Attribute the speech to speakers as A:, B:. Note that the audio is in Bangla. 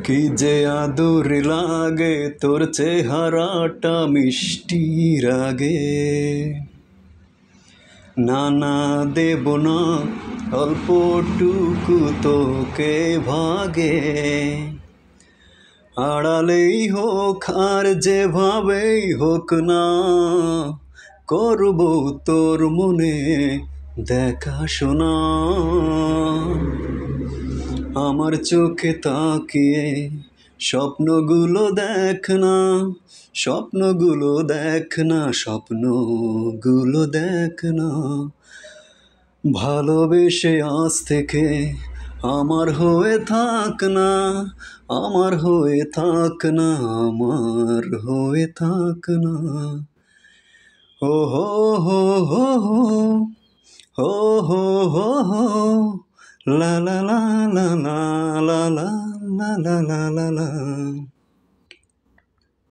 A: কি যে আদর লাগে তোর চেহারাটা মিষ্টি রাগে। না না দেব না অল্পটুকু তোকে ভাগে। আড়ালেই হোক আর যেভাবেই হোক না, করব তোর মনে দেখাশোনা। আমার চোখে তাকিয়ে স্বপ্নগুলো দেখ না, স্বপ্নগুলো দেখ না, স্বপ্নগুলো দেখ না। ভালোবেসে আজ থেকে আমার হয়ে থাক না, আমার হয়ে থাক না, আমার হয়ে থাক না। ও হো হো হো হো হো হো হো হো লা লা লা লা লা লা লা লা লা লা লা।